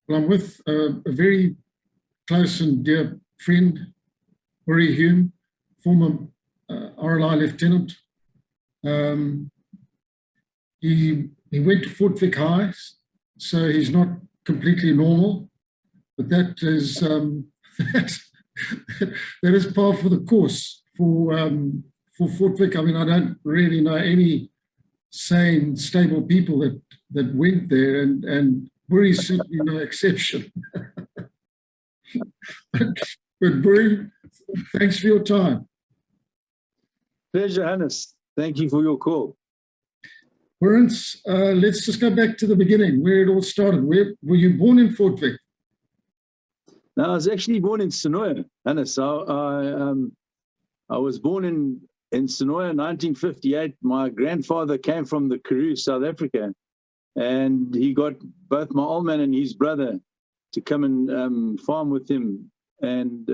Well, I'm with a very close and dear friend, Boerie Hume, former RLI lieutenant. He went to Fort Vic High, so he's not completely normal, but that is that is par for the course for Fort Vic. I mean, I don't really know any sane, stable people that went there, and Boerie's certainly no exception. But Boerie, thanks for your time. Pleasure, Hannes. Thank you for your call. Lawrence, let's just go back to the beginning, where it all started. Where were you born in Fort Vic? No, I was actually born in Sonoya, Hannes. I was born in Sonoya in 1958. My grandfather came from the Karoo, South Africa, and he got both my old man and his brother to come and farm with him. And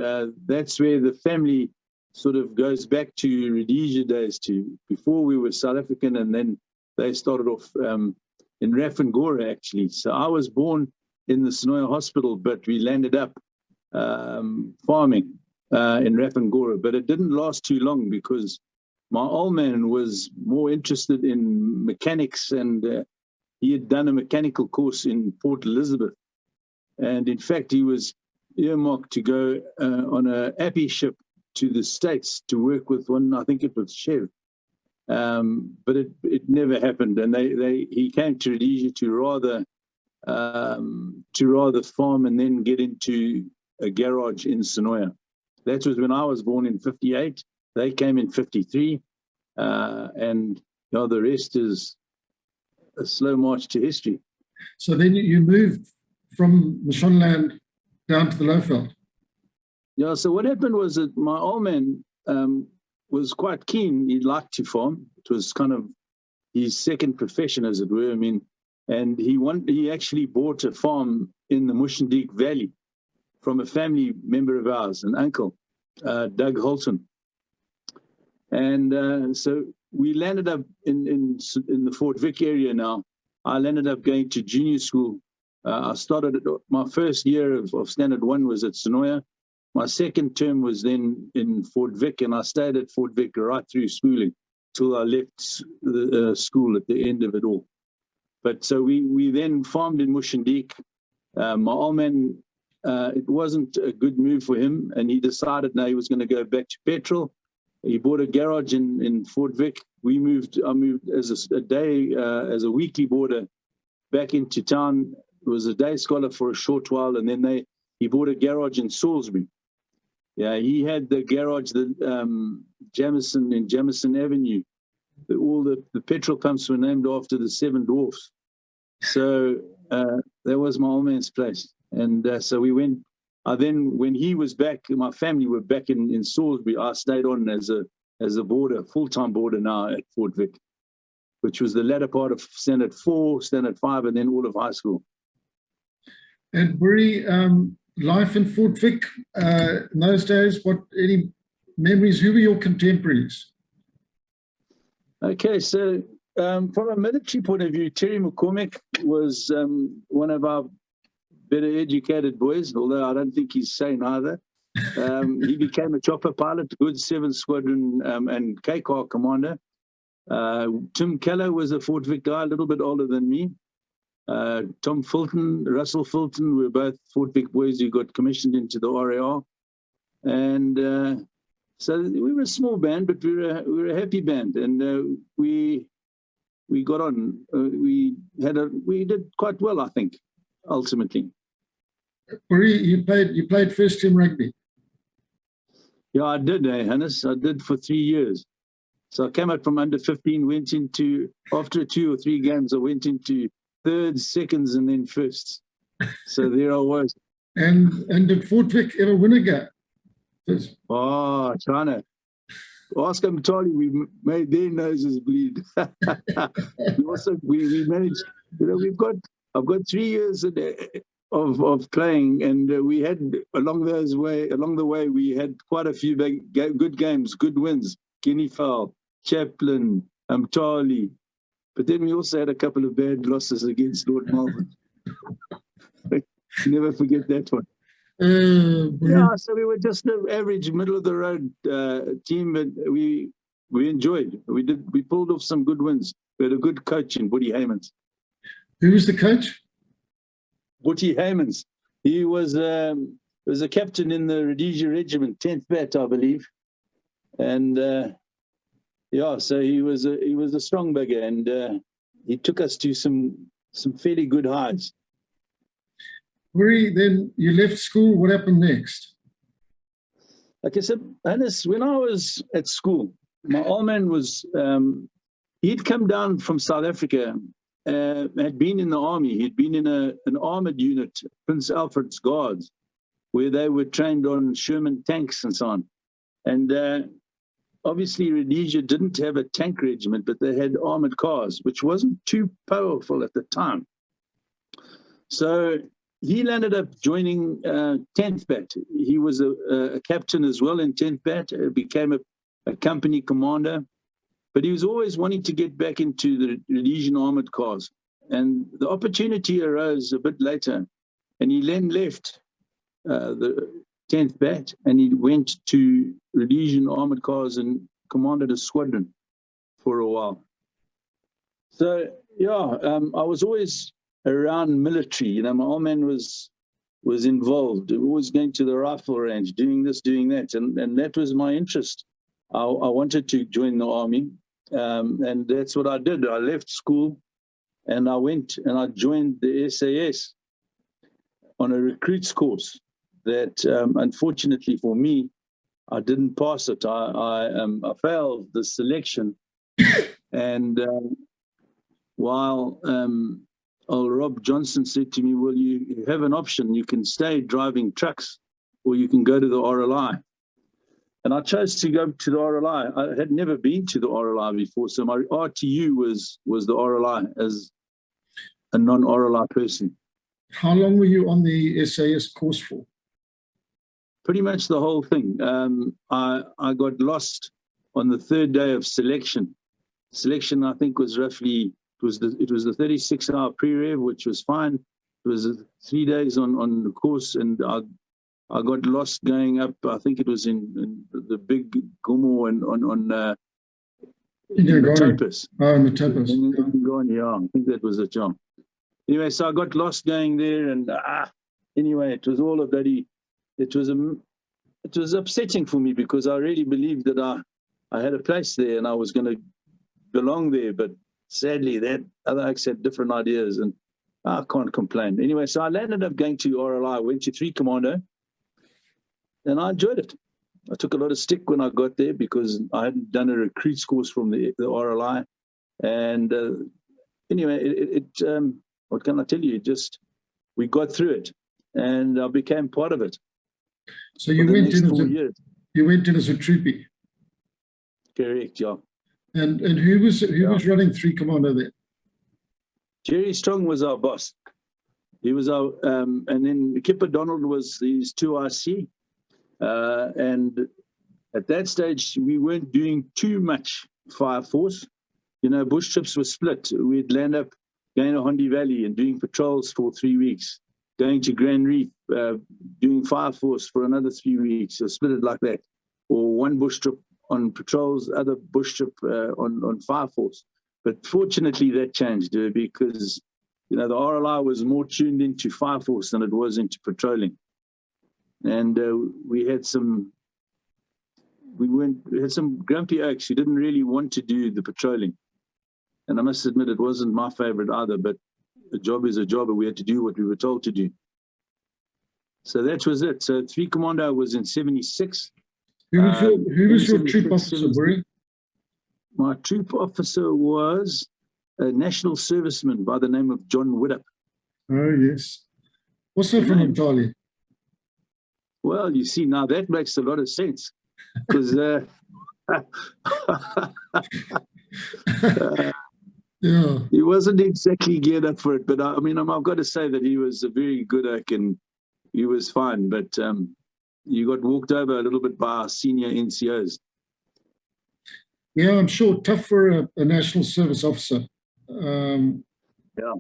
that's where the family sort of goes back to Rhodesia days, to before we were South African, and then they started off in Rambanayi, actually. So I was born in the Sonoya hospital, but we landed up farming in Rambanayi. But it didn't last too long because my old man was more interested in mechanics, and he had done a mechanical course in Port Elizabeth. And in fact, he was earmarked to go on an Appy ship to the States to work with one, I think it was Chev. But it never happened, and he came to Rhodesia to rather farm and then get into a garage in Sonoya. That was when I was born in 58. They came in 53, and the rest is a slow march to history. So then you moved from the Shonland down to the Lowveld. Yeah. So what happened was that my old man was quite keen. He liked to farm. It was kind of his second profession, as it were. I mean, and he actually bought a farm in the Mushandik Valley from a family member of ours, an uncle, Doug Holton. And so we landed up in the Fort Vic area now. I landed up going to junior school. I started my first year of Standard 1 was at Sonoya. My second term was then in Fort Vic, and I stayed at Fort Vic right through schooling till I left the school at the end of it all. But so we then farmed in Mushandik. My old man, it wasn't a good move for him, and he decided now he was going to go back to petrol. He bought a garage in Fort Vic. I moved as as a weekly boarder back into town. It was a day scholar for a short while, and then he bought a garage in Salisbury. Yeah, he had the garage, Jamison in Jamison Avenue. All the petrol pumps were named after the Seven Dwarfs. So that was my old man's place. And so we went. When he was back, my family were back in Salisbury. I stayed on as a boarder, full-time boarder now at Fort Vic, which was the latter part of Standard 4, Standard 5, and then all of high school. And Boerie, life in Fort Vic in those days, any memories? Who were your contemporaries? Okay, so from a military point of view, Terry McCormick was one of our better educated boys, although I don't think he's sane either. He became a chopper pilot, good 7th Squadron and K-Car commander. Tim Keller was a Fort Vic guy, a little bit older than me. Tom Fulton, Russell Fulton were both Fort Vic boys who got commissioned into the RAR. And so we were a small band, but we were a happy band. And we got on. We did quite well, I think, ultimately. Boerie, you played first team rugby. Yeah, I did, Hannes. I did for 3 years. So I came out from under 15, went into, after 2 or 3 games, I went into thirds, seconds, and then firsts. So there I was. And did Fort Vic ever win a game? Oh, China. Oscar Matali, we made their noses bleed. we managed, I've got 3 years of playing, and we had along the way we had quite a few good games, good wins. Guinea Fowl, Chaplin, Charlie, but then we also had a couple of bad losses against Lord Melbourne. Never forget that one. Yeah, so we were just an average, middle of the road team, but we enjoyed. We pulled off some good wins. We had a good coach in Boerie Hamans. Who was the coach? Boerie Hamans. He was a captain in the Rhodesia regiment, 10th Bat, I believe, and yeah, so he was a strong bugger, and he took us to some fairly good highs. Boerie, then you left school. What happened next? Like I said, Hannes, when I was at school, my old man was, he'd come down from South Africa, had been in the army. He'd been in an armored unit, Prince Alfred's Guards, where they were trained on Sherman tanks and so on. And obviously Rhodesia didn't have a tank regiment, but they had armored cars, which wasn't too powerful at the time. So he landed up joining 10th Bat. He was a captain as well in 10th Bat, became a company commander, but he was always wanting to get back into the Rhodesian armored cars. And the opportunity arose a bit later, and he then left the 10th Bat, and he went to Rhodesian armored cars and commanded a squadron for a while. So, yeah, I was always around military. You know, my old man was involved, always going to the rifle range, doing this, doing that, and that was my interest. I wanted to join the army, and that's what I did. I left school, and I went and I joined the SAS on a recruits course that, unfortunately for me, I didn't pass it. I failed the selection, and while old Rob Johnson said to me, well, you have an option. You can stay driving trucks, or you can go to the RLI. And I chose to go to the RLI. I had never been to the RLI before, so my RTU was the RLI as a non-RLI person. How long were you on the SAS course for? Pretty much the whole thing. I got lost on the third day of selection. Selection, I think, was roughly, it was the 36-hour pre-rev, which was fine. It was 3 days on the course, and I got lost going up. I think it was in the big Gumo and on Matopus. Oh, Matopus. Yeah, I think that was a job. Anyway, so I got lost going there, and anyway, it was all a bloody. It was upsetting for me because I really believed that I had a place there and I was going to belong there, but sadly that other acts had different ideas, and I can't complain. Anyway, so I ended up going to RLI, went to 3 Commando, and I enjoyed it. I took a lot of stick when I got there because I hadn't done a recruits course from the RLI, and anyway, what can I tell you? We got through it, and I became part of it. So you went in as a troopie. Correct, yeah. And who was running 3 Commando there? Jerry Strong was our boss. He was our, and then Kipper Donald was his 2RC. And at that stage, we weren't doing too much FireForce. You know, bush trips were split. We'd land up going to Hondi Valley and doing patrols for 3 weeks, going to Grand Reef, doing FireForce for another 3 weeks, so split it like that. Or one bush trip on patrols, other bush trip on FireForce. But fortunately, that changed because, you know, the RLI was more tuned into FireForce than it was into patrolling. And we had some grumpy oaks who didn't really want to do the patrolling. And I must admit, it wasn't my favorite either, but a job is a job, and we had to do what we were told to do. So that was it. So 3 Commando was in 76. Who was your troop officer, Boerie? My troop officer was a national serviceman by the name of John Widdup. Oh, yes. Also from Italy. Well, you see, now that makes a lot of sense because yeah, he wasn't exactly geared up for it. But I mean, I've got to say that he was a very good oak and he was fine. But you got walked over a little bit by our senior NCOs. Yeah, I'm sure. Tough for a national service officer. Yeah.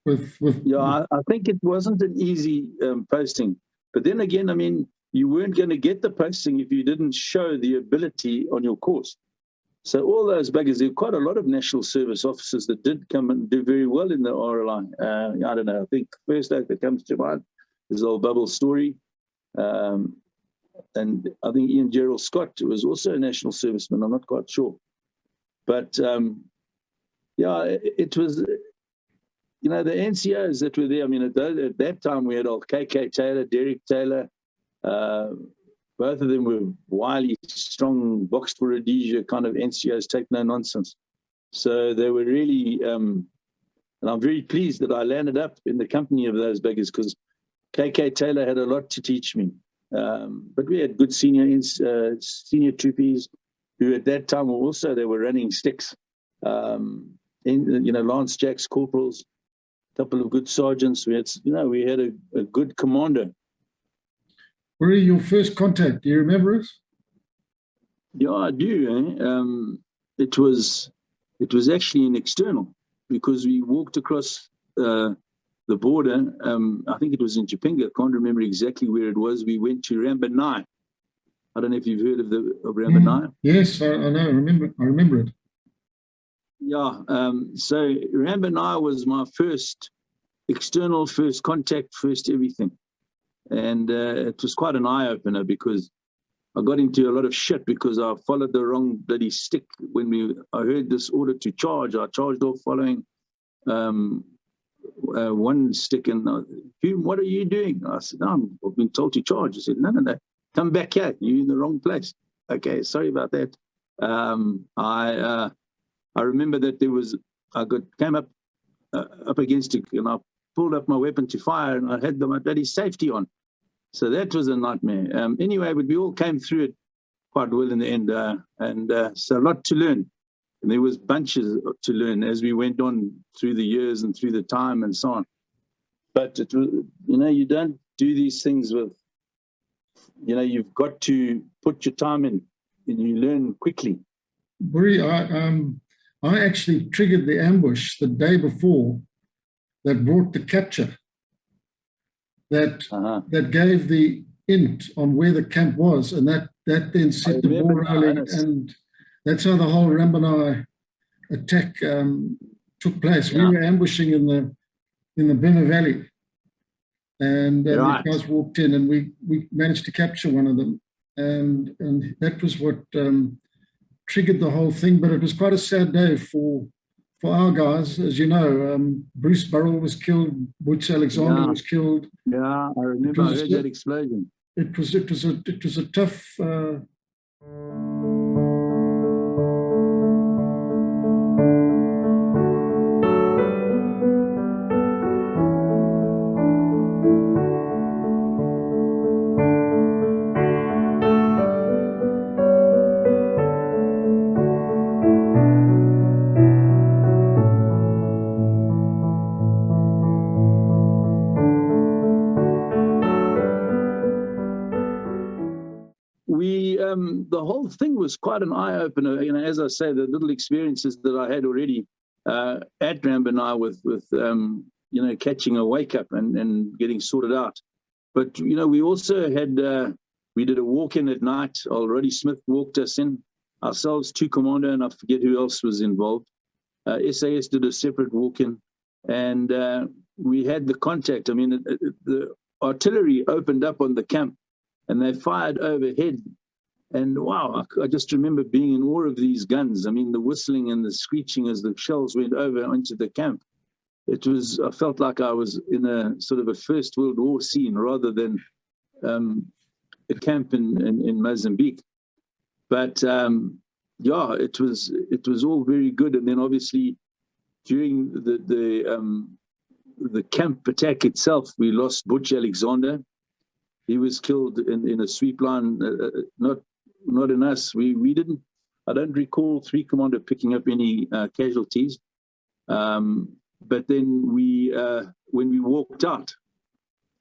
Yeah, I think it wasn't an easy posting. But then again, I mean, you weren't going to get the posting if you didn't show the ability on your course. So all those buggers, there were quite a lot of national service officers that did come and do very well in the RLI. I don't know, I think first oak that comes to mind is old Bubble Story. And I think Ian Gerald Scott was also a national serviceman, I'm not quite sure. But yeah, it was, you know, the NCOs that were there, I mean, at that time we had old KK Taylor, Derek Taylor, both of them were wily, strong, boxed for Rhodesia kind of NCOs, take no nonsense. So they were really, and I'm very pleased that I landed up in the company of those beggars, because KK Taylor had a lot to teach me. But we had good senior troopies who at that time also, they were running sticks. You know, Lance Jacks, corporals, a couple of good sergeants. We had, you know, we had a good commander. Boerie, your first contact, do you remember it? Yeah, I do. It was actually an external, because we walked across the border. I think it was in Chipinga. I can't remember exactly where it was. We went to Rambanayi. I don't know if you've heard of Rambanayi. Yes, I know. I remember it. Yeah. So Rambanayi was my first external, first contact, first everything. And it was quite an eye-opener, because I got into a lot of shit because I followed the wrong bloody stick. When I heard this order to charge, I charged off following one stick. And Hume, what are you doing? I said, no, I've been told to charge. He said, no, come back here. You're in the wrong place. Okay, sorry about that. I remember that came up against it, and I pulled up my weapon to fire, and I had my bloody safety on. So that was a nightmare. Anyway, but we all came through it quite well in the end, and so a lot to learn. And there was bunches to learn as we went on through the years and through the time and so on. But it was, you know, you don't do these things with, you know, you've got to put your time in, and you learn quickly. Boerie, I actually triggered the ambush the day before that brought the capture, that gave the int on where the camp was, and that then set the ball rolling, and that's how the whole Rambanayi attack took place. Yeah. We were ambushing in the Bena Valley, and the guys walked in, and we managed to capture one of them, and that was what triggered the whole thing. But it was quite a sad day for our guys, as you know. Bruce Burrell was killed, Butch Alexander was killed. Yeah, I remember. I heard that explosion. It was a tough. The whole thing was quite an eye-opener. You know, as I say, the little experiences that I had already at Rambanayi with you know, catching a wake-up and getting sorted out. But, you know, we also had, we did a walk-in at night. Old Roddy Smith walked us in, ourselves, 2 Commando, and I forget who else was involved. SAS did a separate walk-in, and we had the contact. I mean, the artillery opened up on the camp, and they fired overhead. And wow, I just remember being in awe of these guns. I mean, the whistling and the screeching as the shells went over into the camp. I felt like I was in a sort of a First World War scene rather than a camp in Mozambique. But yeah, it was all very good. And then obviously during the camp attack itself, we lost Butch Alexander. He was killed in a sweep line, not in us. We didn't. I don't recall 3 Commando picking up any casualties. But then when we walked out,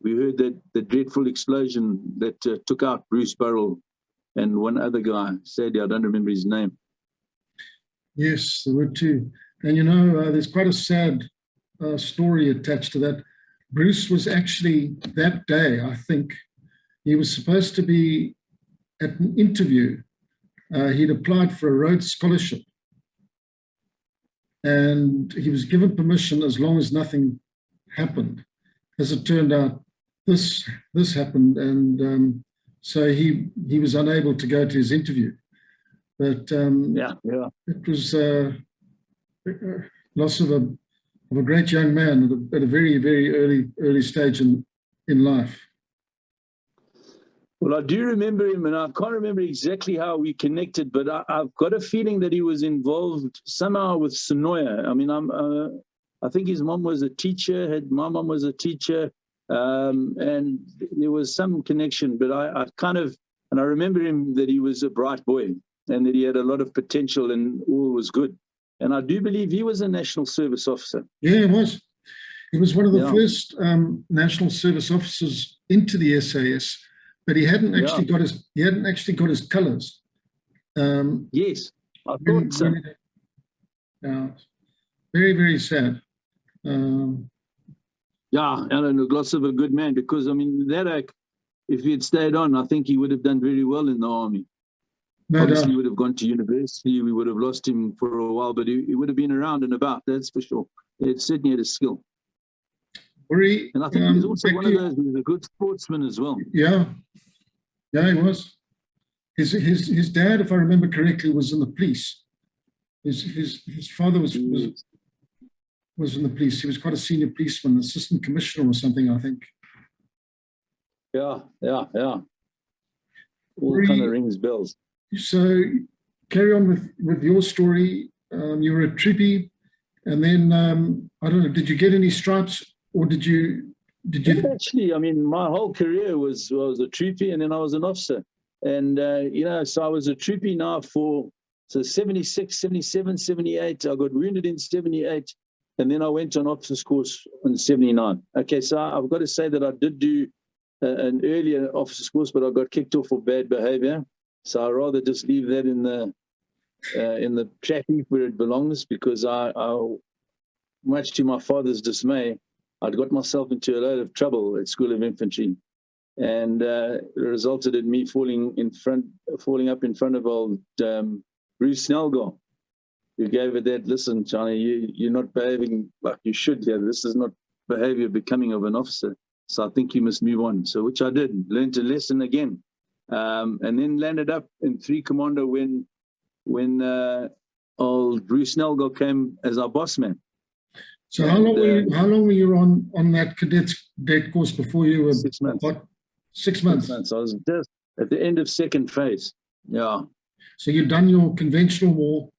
we heard that the dreadful explosion that took out Bruce Burrell and one other guy. Sadly, I don't remember his name. Yes, there were 2. And you know, there's quite a sad story attached to that. Bruce was actually, that day, I think, he was supposed to be at an interview. He'd applied for a Rhodes Scholarship. And he was given permission as long as nothing happened. As it turned out, this happened, and so he was unable to go to his interview. But it was loss of a great young man at a very, very early stage in life. Well, I do remember him, and I can't remember exactly how we connected, but I've got a feeling that he was involved somehow with Sonoya. I mean, I think his mom was a teacher, my mom was a teacher, and there was some connection, but I remember him that he was a bright boy and that he had a lot of potential and all was good. And I do believe he was a national service officer. Yeah, he was. He was one of the first national service officers into the SAS. But he hadn't actually got his colours. Yes, I thought so. Very, very sad. Alan Gloss of a good man, because I mean if he had stayed on, I think he would have done very well in the army. Obviously, he would have gone to university. We would have lost him for a while, but he would have been around and about. That's for sure. He certainly had a skill. And I think he's also one of those who's a good sportsman as well. Yeah, he was. His dad, if I remember correctly, was in the police. His father was in the police. He was quite a senior policeman, assistant commissioner or something, I think. Yeah. All kind of rings bells. So carry on with your story. You were a troopie, and then I don't know. Did you get any stripes? Or did you? Actually, I mean, my whole career was a troopie, and then I was an officer. And, so I was a troopie now for 76, 77, 78. I got wounded in 78, and then I went on officer's course in 79. Okay, so I've got to say that I did do an earlier officer's course, but I got kicked off for bad behavior. So I'd rather just leave that in the track heap where it belongs, because I much to my father's dismay, I'd got myself into a load of trouble at School of Infantry, and it resulted in me falling up in front of old Bruce Snellgar, who gave it that, listen, Johnny, you're not behaving like you should here. This is not behavior becoming of an officer. So I think you must move on. So which I did, learned a lesson again, and then landed up in 3 Commando when old Bruce Snellgar came as our boss man. So how long were you on that cadet course before you were? 6 months. 6 months. 6 months. I was just at the end of second phase. Yeah. So you'd done your conventional war.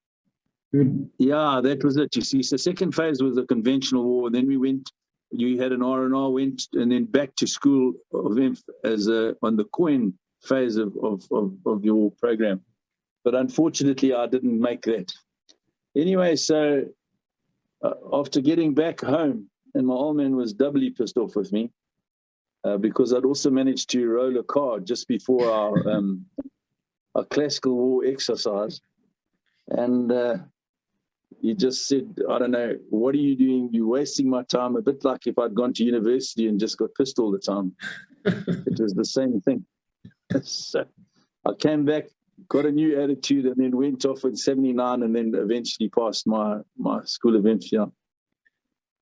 Yeah, that was it. You see, so second phase was the conventional war. Then we went. You had an R&R, went, and then back to School of Inf as on the coin phase of your program. But unfortunately, I didn't make that. Anyway, so. After getting back home, and my old man was doubly pissed off with me because I'd also managed to roll a card just before our classical war exercise. And he just said, I don't know, what are you doing? You're wasting my time. A bit like if I'd gone to university and just got pissed all the time. It was the same thing. So I came back, got a new attitude, and then went off in 79, and then eventually passed my School of Infantry.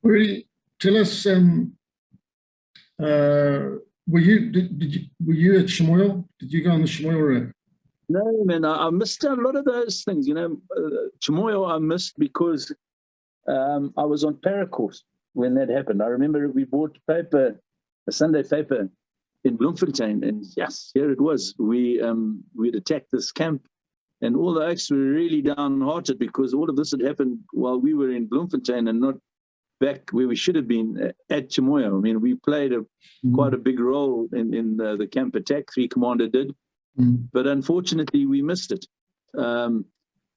Boerie, tell us, were you at Chimoio? Did you go on the Chimoio road? No, man, I missed a lot of those things. Chimoio I missed because I was on para course when that happened. I remember we bought a Sunday paper in Bloemfontein, and yes, here it was. We'd attacked this camp, and all the oaks were really downhearted because all of this had happened while we were in Bloemfontein and not back where we should have been at Chimoio. I mean, we played quite a big role in the camp attack. 3 Commando did, but unfortunately we missed it. And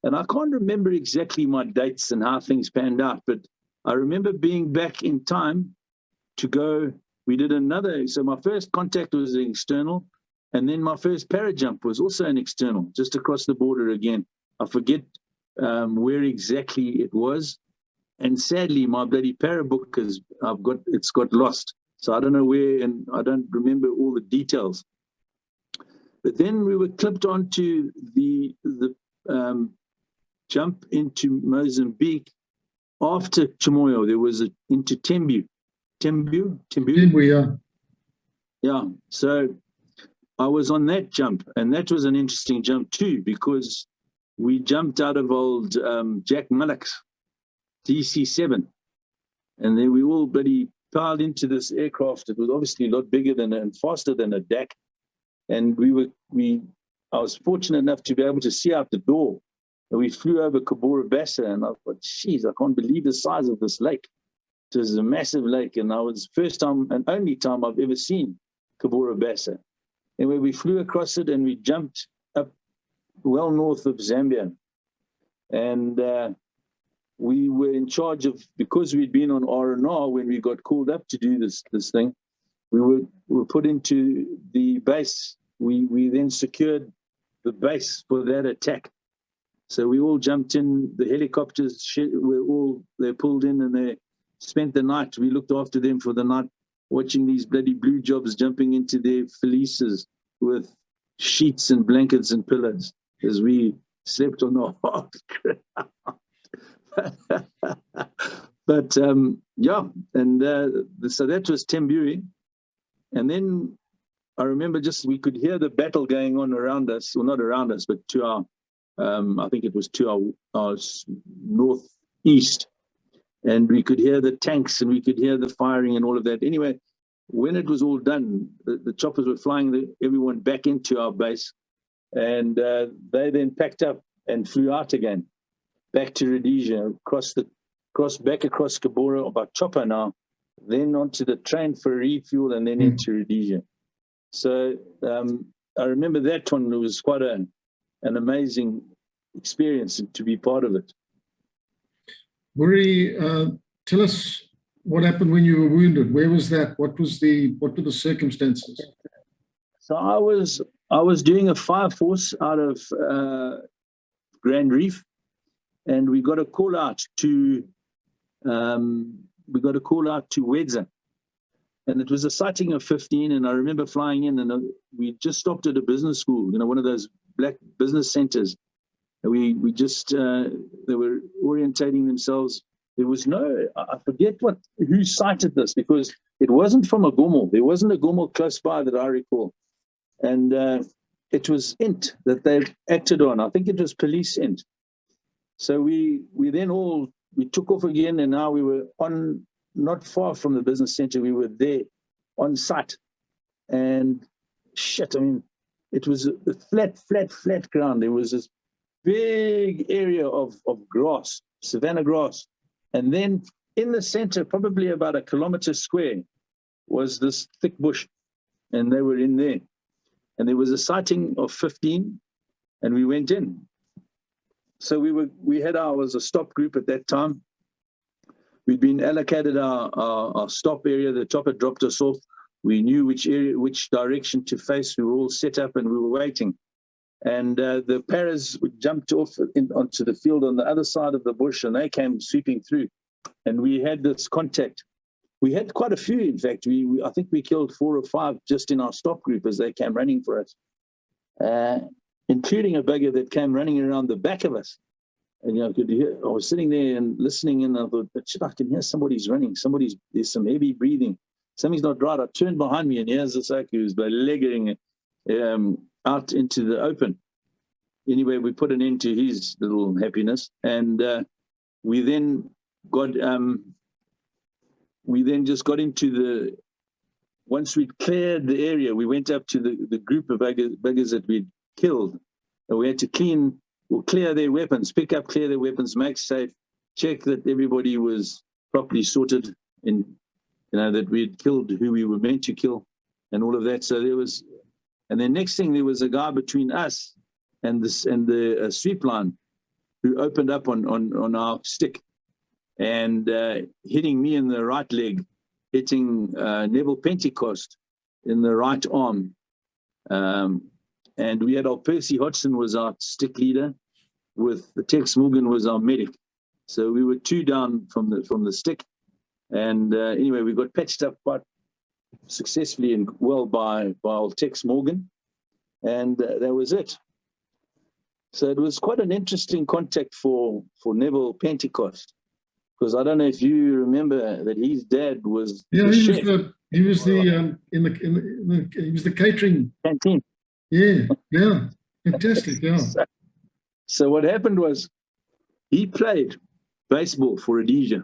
I can't remember exactly my dates and how things panned out, but I remember being back in time to go. We did another, so my first contact was an external, and then my first para-jump was also an external, just across the border again. I forget where exactly it was, And sadly, my bloody parabook it's got lost. So I don't know where, and I don't remember all the details. But then we were clipped onto the jump into Mozambique after Chimoyo. There was into Tembu. Tembu, yeah. Yeah. So I was on that jump, and that was an interesting jump too, because we jumped out of old Jack Mullock's DC-7, and then we all bloody piled into this aircraft. It was obviously a lot bigger than and faster than a DAC, and I was fortunate enough to be able to see out the door. And we flew over Cabora Bassa, and I thought, geez, I can't believe the size of this lake. It was a massive lake, and I was first time and only time I've ever seen Cabora Bassa. Anyway, we flew across it, and we jumped up well north of Zambia. And we were in charge of, because we'd been on R&R when we got called up to do this thing, we were put into the base. We then secured the base for that attack. So we all jumped in, the helicopters they pulled in, and they spent the night. We looked after them for the night, watching these bloody blue jobs jumping into their felices with sheets and blankets and pillows as we slept on the hard ground. But yeah, and so that was Tembu. And then I remember we could hear the battle going on around us, well, not around us, but to our, I think it was to our northeast. And we could hear the tanks, and we could hear the firing and all of that. Anyway, when it was all done, the choppers were flying everyone back into our base, and they then packed up and flew out again, back to Rhodesia, back across Cabora by chopper now, then onto the train for refuel, and then into Rhodesia. So I remember that one. It was quite an amazing experience to be part of it. Boerie, tell us what happened when you were wounded. Where was that? What were the circumstances? So I was doing a FireForce out of Grand Reef, and we got a call out to Wedza, and it was a sighting of 15. And I remember flying in, and we just stopped at a business school, one of those black business centers. We just they were orientating themselves. There was I forget who cited this, because it wasn't from a Gomo. There wasn't a Gomo close by that I recall, and it was INT that they acted on. I think it was police INT. So we took off again, and now we were not far from the business center. We were there on site, and it was a flat ground. There was this big area of grass, savanna grass. And then in the center, probably about 1 kilometer square, was this thick bush. And they were in there. And there was a sighting of 15, and we went in. So we had a stop group at that time. We'd been allocated our stop area. The chopper dropped us off. We knew which direction to face. We were all set up, and we were waiting. And the paras jumped off onto the field on the other side of the bush, and they came sweeping through. And we had this contact. We had quite a few, in fact. I think we killed 4 or 5 just in our stop group as they came running for us, including a bugger that came running around the back of us. And I could hear. I was sitting there and listening, and I thought, shit, I can hear somebody's running. There's some heavy breathing. Something's not right. I turned behind me, and here's this oak who's leggering out into the open. Anyway, we put an end to his little happiness, and we then just got into once we'd cleared the area, we went up to the group of buggers that we'd killed, and we had to clear their weapons, clear their weapons, make safe, check that everybody was properly sorted, and that we had killed who we were meant to kill, and all of that. So and then next thing, there was a guy between us and the sweep line who opened up on our stick, and hitting me in the right leg, hitting Neville Pentecost in the right arm. And we had our Percy Hodgson was our stick leader, with the Tex Morgan was our medic. So we were 2 down from the stick. And anyway, we got patched up quite successfully and well by old Tex Morgan. And that was it. So it was quite an interesting contact for Neville Pentecost, because I don't know if you remember that his dad was the chef. He was the catering canteen. Yeah, fantastic. Yeah. So what happened was he played baseball for Rhodesia,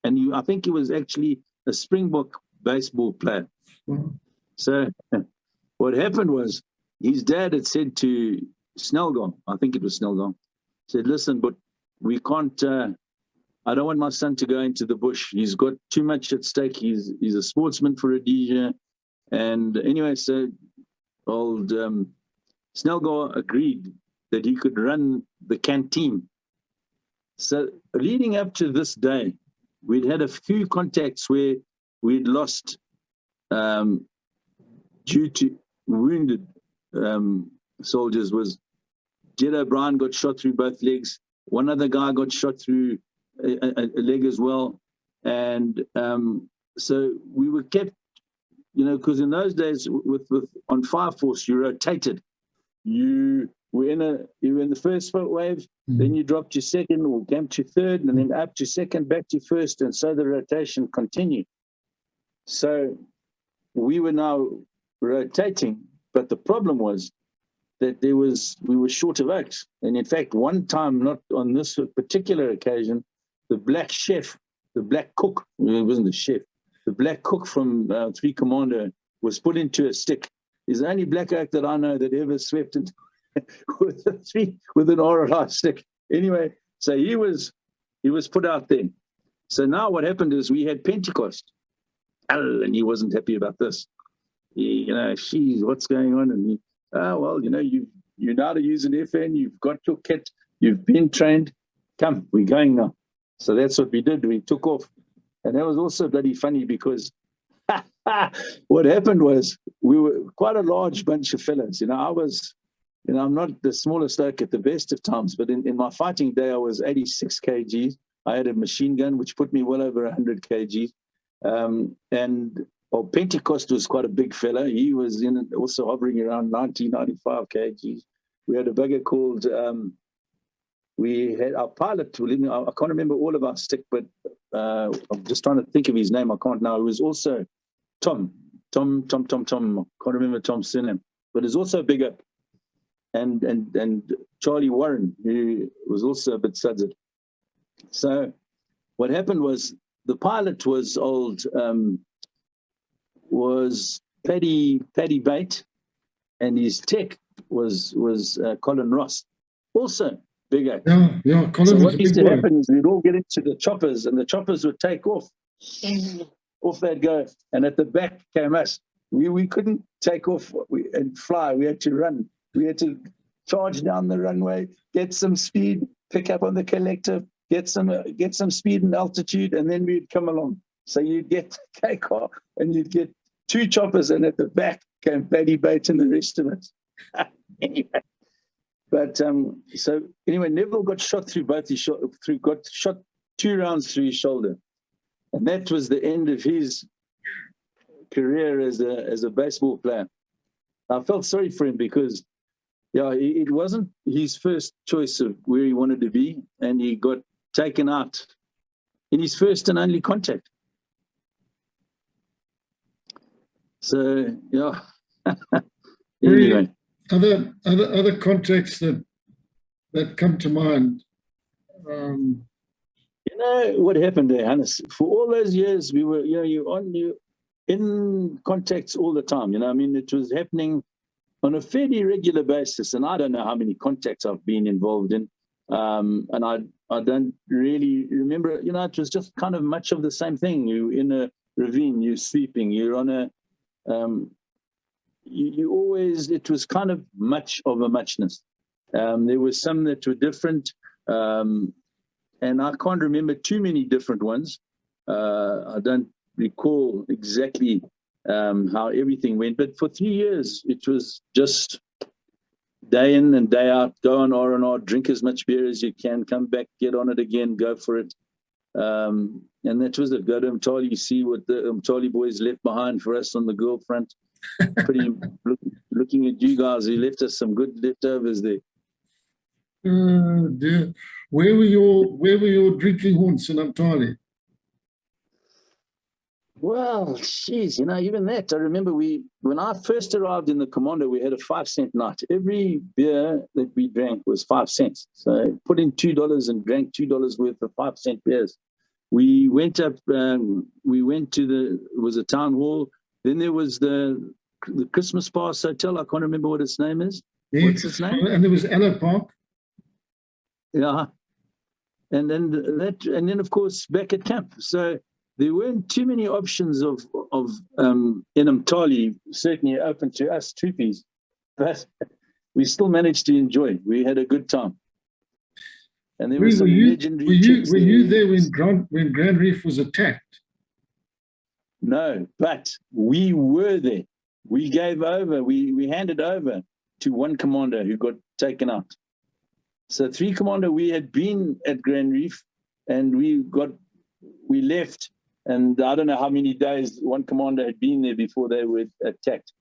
and I think he was actually a Springbok baseball player. Wow. So what happened was his dad had said to Snelgon, I think it was Snelgon, said, listen, but we can't, I don't want my son to go into the bush. He's got too much at stake. He's a sportsman for Rhodesia. And anyway, so old Snelgon agreed that he could run the canteen. So leading up to this day, we'd had a few contacts where we'd lost due to wounded soldiers. Was Jed O'Brien got shot through both legs. One other guy got shot through a leg as well. And so we were kept, because in those days with on FireForce, you rotated. You were in the first wave, then you dropped to second or came to third, and then up to second, back to first, and so the rotation continued. So we were now rotating, but the problem was that we were short of oaks. And in fact, one time, not on this particular occasion, the black chef, the black cook, it wasn't the chef, the black cook from 3 Commando was put into a stick. He's the only black oak that I know that ever swept it with an RLI stick. Anyway, so he was put out there. So now what happened is we had Pentecost, and he wasn't happy about this. Geez, what's going on? And he, well, you know how to use an FN, you've got your kit, you've been trained, come, we're going now. So that's what we did. We took off. And that was also bloody funny because what happened was we were quite a large bunch of fellas. I was, I'm not the smallest oak at the best of times, but in my fighting day, I was 86 kgs. I had a machine gun, which put me well over 100 kgs. Pentecost was quite a big fella. He was also hovering around 90, 95 kgs. We had a bugger called, we had our pilot, I can't remember all of our stick, but I'm just trying to think of his name. I can't now. It was also Tom. I can't remember Tom's surname, but it's also bigger. And Charlie Warren, who was also a bit sudsed. So what happened was the pilot was was Paddy Bate, and his tech was Colin Ross, also bigger. Yeah, Colin. So what used to happen is we'd all get into the choppers, and the choppers would take off they'd go, and at the back came us. We couldn't take off and fly. We had to run. We had to charge down the runway, get some speed, pick up on the collective, get some speed and altitude, and then we'd come along. So you'd get K-car and you'd get 2 choppers, and at the back came Paddy Bate and the rest of it. Anyway, but so anyway, Neville got shot through both his got shot 2 rounds through his shoulder, and that was the end of his career as a baseball player. I felt sorry for him because, it wasn't his first choice of where he wanted to be, and he got taken out in his first and only contact. So anyway, other contacts that come to mind. What happened there, Hannes? For all those years, we were, you in contacts all the time. It was happening on a fairly regular basis, and I don't know how many contacts I've been involved in, and I don't really remember. It was just kind of much of the same thing. You in a ravine, you're sweeping, you're on a you always, it was kind of much of a muchness. There were some that were different, and I can't remember too many different ones. I don't recall exactly how everything went, but for 3 years it was just day in and day out, go on R&R, drink as much beer as you can, come back, get on it again, go for it. And that was it. Go to Umtali, see what the Umtali boys left behind for us on the girl front. Pretty looking at you guys, you left us some good leftovers there. Dear. Where were your drinking haunts in Umtali? Well, geez, even that, I remember when I first arrived in the commando, we had a 5-cent night. Every beer that we drank was 5 cents. So put in $2 and drank $2 worth of 5-cent beers. We went up, we went to it was a town hall. Then there was the Christmas Pass Hotel. I can't remember what its name is. Yes. What's its name? And there was Ella Park. Yeah. And then of course back at camp. So there weren't too many options of in Umtali, certainly open to us troopies, but we still managed to enjoy. We had a good time. And there was some legendary were you there when Grand Reef was attacked? No, but we were there. We gave over, we handed over to one commander who got taken out. So 3 commander, we had been at Grand Reef and we left, and I don't know how many days one commander had been there before they were attacked.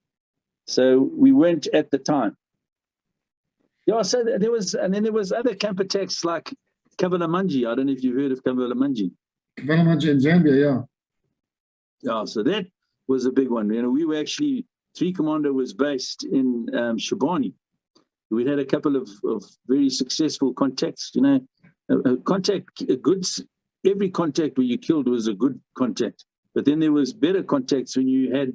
So we weren't at the time. Yeah, so there was other camp attacks like Kavalamanja. I don't know if you've heard of Kavalamanja. Kavalamanja in Zambia, yeah. Yeah, so that was a big one. We were actually, 3 Commander was based in Shabani. We had a couple of very successful contacts. Every contact where you killed was a good contact. But then there was better contacts when you had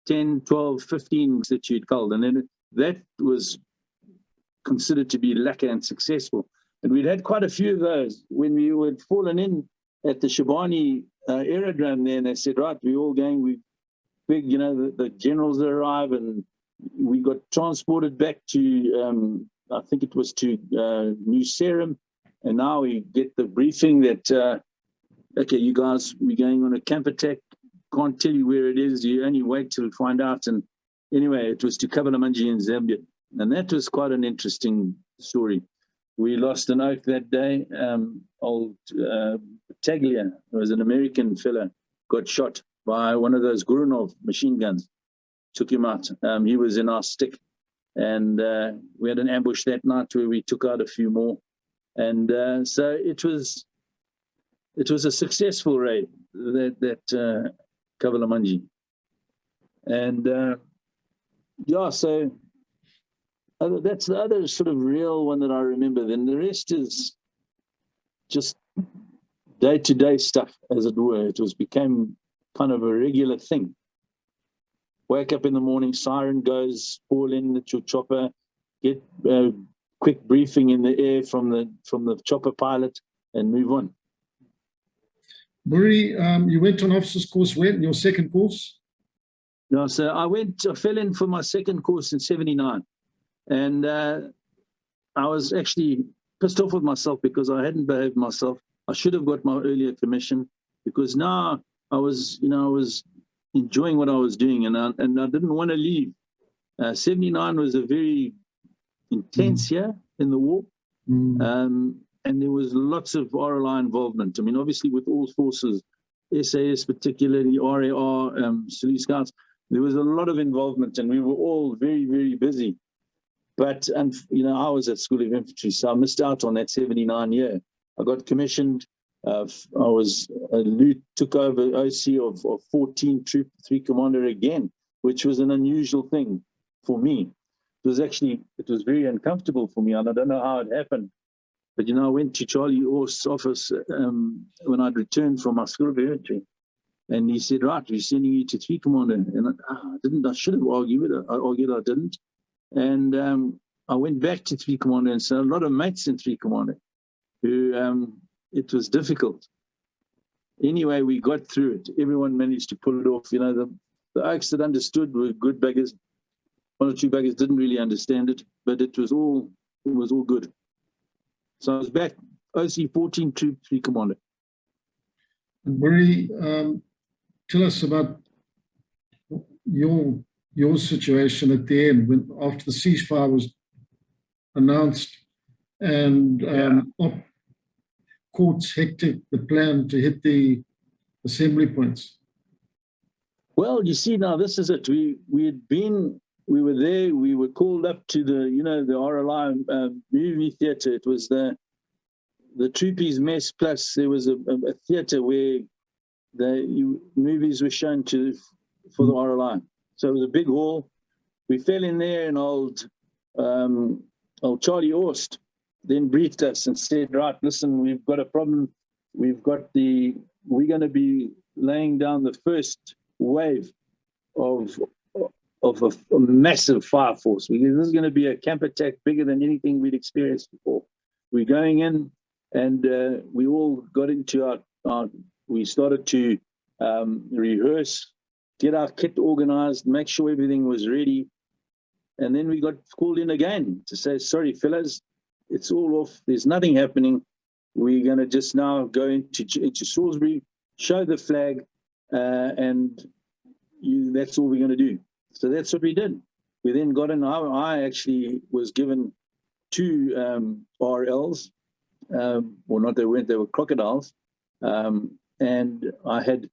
10, 12, 15 that you'd killed. And then that was considered to be lucky and successful. And we'd had quite a few of those when we had fallen in at the Shabani aerodrome there, and they said, right, we're all going, the generals arrive, and we got transported back to, I think it was to New Serum, and now we get the briefing that, okay, you guys, we're going on a camp attack, can't tell you where it is, you only wait till you find out. And anyway, it was to Kavalamanja in Zambia. And that was quite an interesting story. We lost an oak that day. Old Taglia, who was an American fellow, got shot by one of those Gurunov machine guns. Took him out. He was in our stick. And we had an ambush that night where we took out a few more. And so it was a successful raid, that Kavalamanja. And yeah, so that's the other sort of real one that I remember. Then the rest is just day-to-day stuff, as it were. It became kind of a regular thing. Wake up in the morning, siren goes, fall in at your chopper, get a quick briefing in the air from the chopper pilot, and move on. Boerie, you went on officer's course when? Your second course? No, so I fell in for my second course in 79. And I was actually pissed off with myself because I hadn't behaved myself. I should have got my earlier commission, because now I was enjoying what I was doing, and I didn't want to leave. 79 was a very intense year in the war, and there was lots of RLI involvement. I mean, obviously with all forces, SAS particularly, RAR, Salute Scouts, there was a lot of involvement, and we were all very, very busy. But, I was at School of Infantry, so I missed out on that 79 year. I got commissioned. I took over OC of 14 Troop 3 Commander again, which was an unusual thing for me. It was very uncomfortable for me, and I don't know how it happened. But, I went to Charlie Orst's office when I'd returned from my School of Infantry. And he said, right, we're sending you to 3 Commander. And I should have argued. I didn't. And I went back to 3 Commander, and so a lot of mates in 3 Commander who it was difficult. Anyway, we got through it. Everyone managed to pull it off. The oaks that understood were good buggers. 1 or 2 buggers didn't really understand it, but it was all good. So I was back, OC 14 Troop 3 Commander. Boerie, tell us about your situation at the end, after the ceasefire announced, and courts hectic the plan to hit the assembly points? Well, you see, now this is it. We were there. We were called up to the RLI movie theatre. It was the Troopies Mess Plus. There was a theatre where movies were shown for the RLI. So it was a big hall. We fell in there, and old Charlie Orst then briefed us and said, right, listen, we've got a problem. We're going to be laying down the first wave of a massive fire force. This is going to be a camp attack bigger than anything we'd experienced before. We're going in, and we all got into we started to rehearse, get our kit organized, make sure everything was ready. And then we got called in again to say, sorry, fellas, it's all off. There's nothing happening. We're going to just now go into Salisbury, show the flag, and that's all we're going to do. So that's what we did. We then got in. I actually was given 2 RLs. Well, not they weren't, they were crocodiles. And I had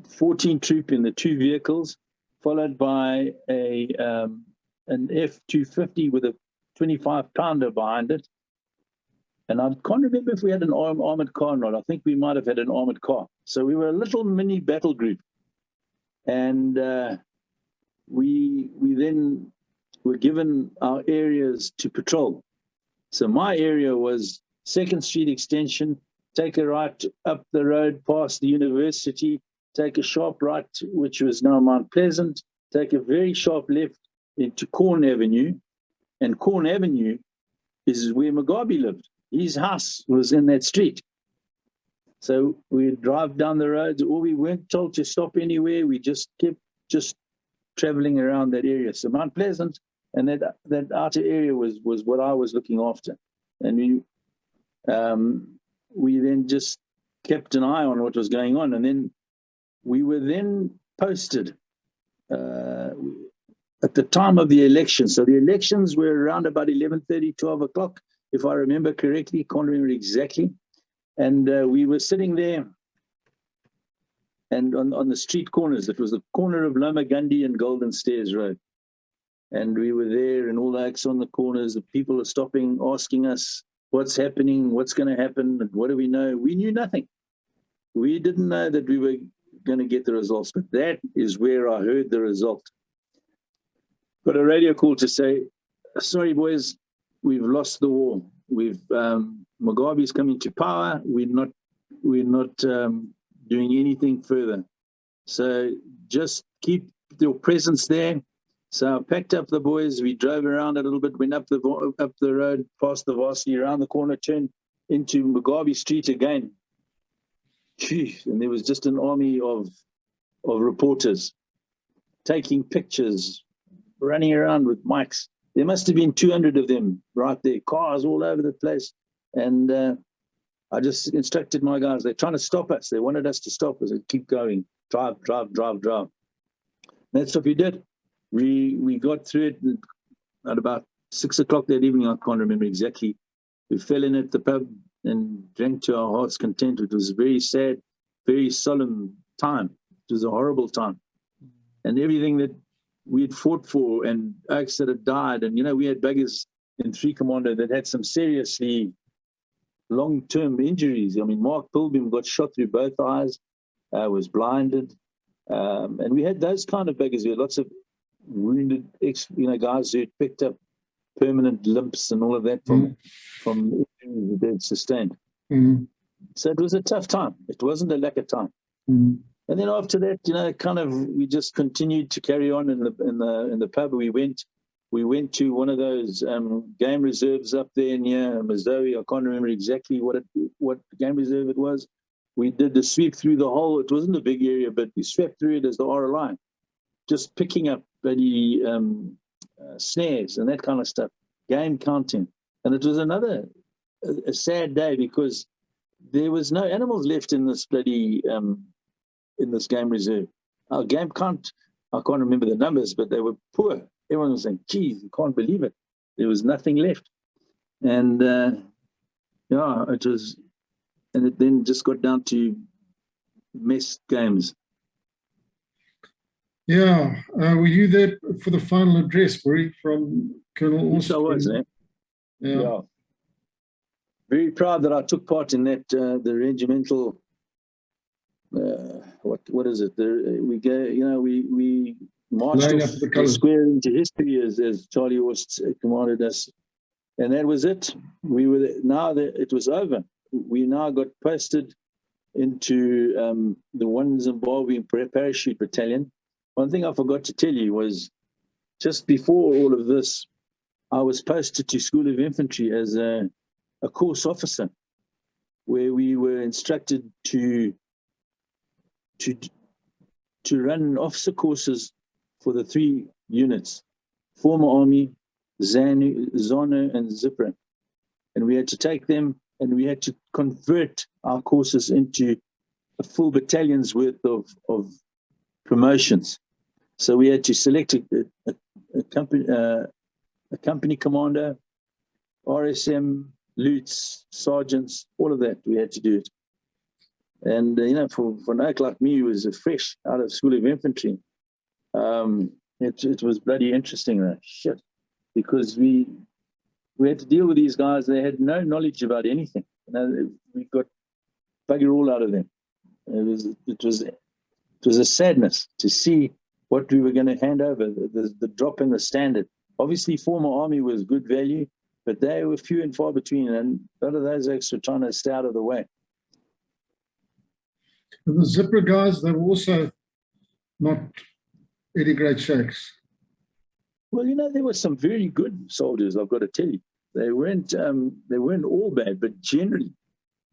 14 troop in the 2 vehicles, followed by an F-250 with a 25-pounder behind it. And I can't remember if we had an armored car or not. I think we might have had an armored car. So we were a little mini battle group. And we then were given our areas to patrol. So my area was 2nd Street Extension, take a right up the road past the university, take a sharp right, which was now Mount Pleasant, take a very sharp left into Corn Avenue. And Corn Avenue is where Mugabe lived. His house was in that street. So we'd drive down the roads, or we weren't told to stop anywhere. We just kept traveling around that area. So Mount Pleasant and that outer area was what I was looking after. And we then just kept an eye on what was going on. And then we were then posted at the time of the election. So the elections were around about 11:30, 12 o'clock, if I remember correctly. Can't remember exactly. And we were sitting there, and on the street corners. It was the corner of Loma Gandhi and Golden Stairs Road. And we were there, and all the acts on the corners. The people are stopping, asking us what's happening, what's going to happen, and what do we know? We knew nothing. We didn't know that we were going to get the results, but that is where I heard the result. Got a radio call to say, sorry, boys, we've lost the war. Mugabe's coming to power. We're not doing anything further. So just keep your presence there. So I packed up the boys. We drove around a little bit, went up the road, past the varsity, around the corner, turned into Mugabe Street again. Jeez, and there was just an army of reporters taking pictures, running around with mics. There must have been 200 of them right there, cars all over the place. And I just instructed my guys, they're trying to stop us. They wanted us to stop us and keep going, drive. That's what we did. We got through it at about 6 o'clock that evening. I can't remember exactly. We fell in at the pub and drank to our heart's content. It was a very sad, very solemn time. It was a horrible time. And everything that we had fought for, and oaks that had died, and we had beggars in 3 Commando that had some seriously long-term injuries. I mean, Mark Pilbeam got shot through both eyes, was blinded, and we had those kind of beggars. We had lots of wounded guys who had picked up permanent limps and all of that from injuries they had sustained. So it was a tough time. It wasn't a lack of time. And then after that, we just continued to carry on in the pub. We went to one of those game reserves up there near Missouri. I can't remember exactly what game reserve it was. We did the sweep through the whole. It wasn't a big area, but we swept through it as the RLI, just picking up bloody snares and that kind of stuff, game counting. And it was a sad day, because there was no animals left in this bloody in this game reserve. Our game count, I can't remember the numbers, but they were poor. Everyone was saying, geez, you can't believe it. There was nothing left. And yeah, it was, and it then just got down to mess games. Yeah. Were you there for the final address, Boerie, from Colonel Yes, I was, eh? Yeah. Very proud that I took part in that, the regimental, what is it? We go, you know, we marched off the square into history, as Charlie Horst commanded us. And that was it. We were now that it was over. We now got posted into the 1 Zimbabwe parachute battalion. One thing I forgot to tell you was, just before all of this, I was posted to School of Infantry as a course officer, where we were instructed to run officer courses for the 3 units: former army, ZANU, and ZIPRA. And we had to take them, and we had to convert our courses into a full battalion's worth of promotions. So we had to select a company commander, RSM, loots, sergeants, all of that. We had to do it. And you know, for an oak like me, who was fresh out of School of Infantry, it was bloody interesting, though. Shit, because we had to deal with these guys. They had no knowledge about anything. You know, we got bugger all out of them. It was a sadness to see what we were going to hand over, the drop in the standard. Obviously, former army was good value, but they were few and far between, and a lot of those extra trying to stay out of the way. And the ZIPRA guys, they were also not any great shakes. Well, you know, there were some very good soldiers, I've got to tell you. They weren't all bad, but generally,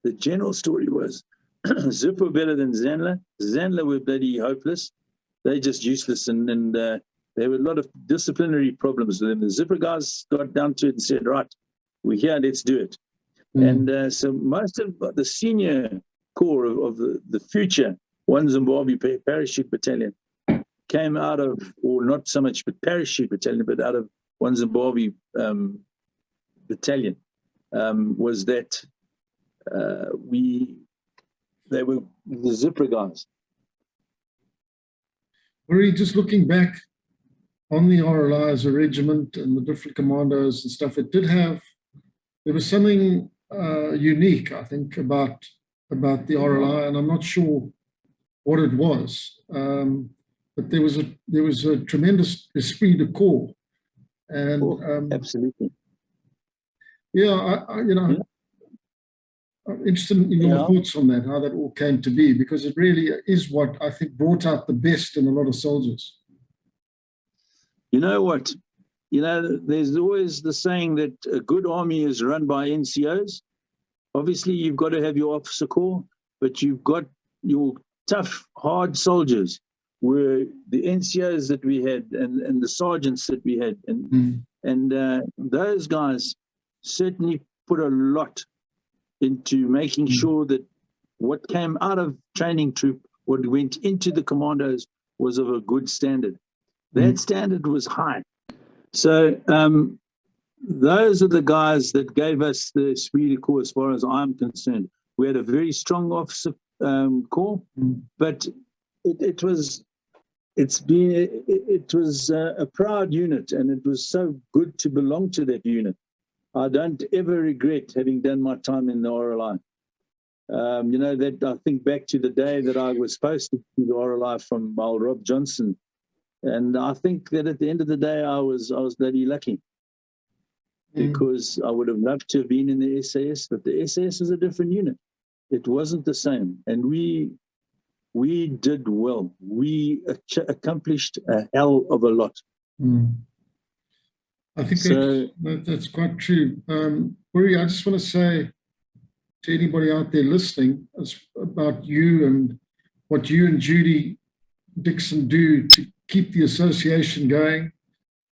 the general story was ZIPRA were better than ZANLA. ZANLA were bloody hopeless. They just useless, and there were a lot of disciplinary problems with them. The ZIPRA guys got down to it and said, right, we're here, let's do it. And so most of the senior corps of the future 1 Zimbabwe parachute battalion came out of, or not so much but parachute battalion, but out of 1 Zimbabwe battalion, was that they were the ZIPRA guys. We're just looking back on the RLI as a regiment and the different commandos and stuff. There was something unique, I think, about the RLI, and I'm not sure what it was. But there was a tremendous esprit de corps, and absolutely. Yeah, I'm interested in your thoughts on that, how that all came to be, because it really is what I think brought out the best in a lot of soldiers. You know what? You know, there's always the saying that a good army is run by NCOs. Obviously, you've got to have your officer corps, but you've got your tough, hard soldiers, were the NCOs that we had and the sergeants that we had. And those guys certainly put a lot into making sure that what came out of training troop, what went into the commandos, was of a good standard. That standard was high. So those are the guys that gave us the esprit de corps, as far as I'm concerned. We had a very strong officer corps, but it was a proud unit, and it was so good to belong to that unit. I don't ever regret having done my time in the RLI. You know, that I think back to the day that I was posted to the RLI from old Rob Johnson, and I think that at the end of the day, I was bloody lucky, because I would have loved to have been in the SAS, but the SAS was a different unit. It wasn't the same, and we did well. We accomplished a hell of a lot. I think that's quite true. Boerie, I just want to say to anybody out there listening about you and what you and Judy Dixon do to keep the association going.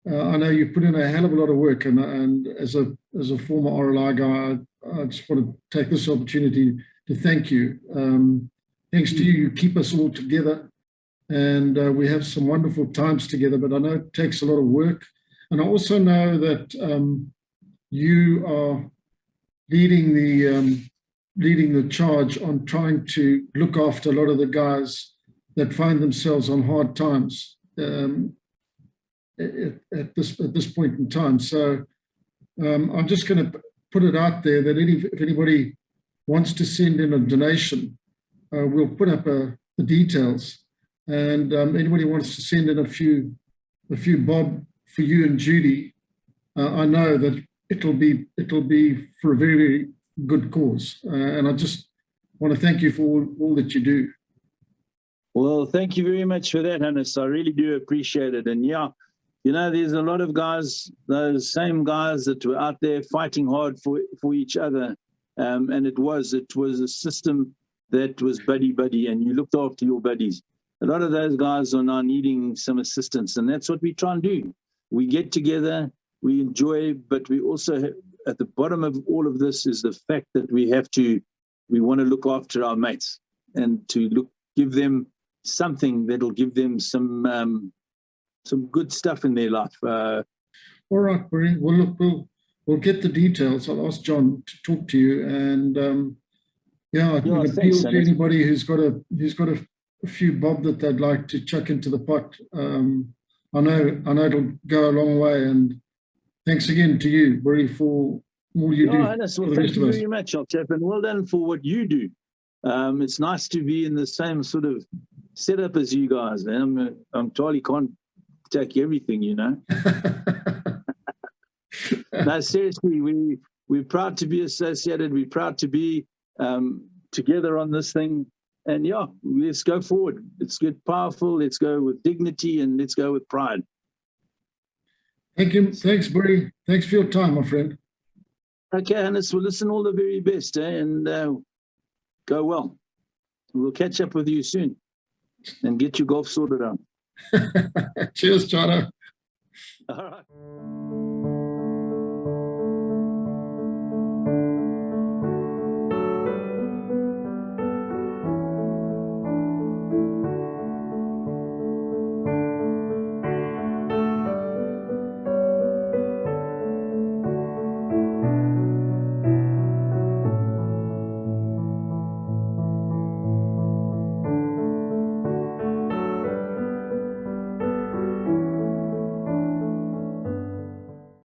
I know you put in a hell of a lot of work, and as a former RLI guy, I just want to take this opportunity to thank you. Thanks to you, you keep us all together, and we have some wonderful times together, but I know it takes a lot of work. And I also know that you are leading the charge on trying to look after a lot of the guys that find themselves on hard times at this point in time. So I'm just going to put it out there that if anybody wants to send in a donation, we'll put up the details. And anybody wants to send in a few bob for you and Judy, I know that it'll be for a very, very good cause. And I just want to thank you for all that you do. Well, thank you very much for that, Hannes. I really do appreciate it. And yeah, you know, there's a lot of guys, those same guys that were out there fighting hard for each other. And it was a system that was buddy, and you looked after your buddies. A lot of those guys are now needing some assistance, and that's what we try and do. We get together, we enjoy, but we also, at the bottom of all of this is the fact that we want to look after our mates and to give them something that'll give them some good stuff in their life. All right, Boerie. Well, look, we'll get the details. I'll ask John to talk to you, and I can appeal to anybody who's got a few bob that they'd like to chuck into the pot. I know it'll go a long way, and thanks again to you, Boerie, for all you do. Hannes, well, thank you very much, Chap, and well done for what you do. It's nice to be in the same sort of setup as you guys, man. I'm Charlie, can't take everything, you know. No, seriously, we're proud to be associated. We're proud to be together on this thing. And yeah, let's go forward. Let's get powerful. Let's go with dignity, and let's go with pride. Thank you. Thanks, Boerie. Thanks for your time, my friend. Okay, Hannes, well, listen, all the very best, and go well. We'll catch up with you soon and get your golf sorted out. Cheers, Chana. All right.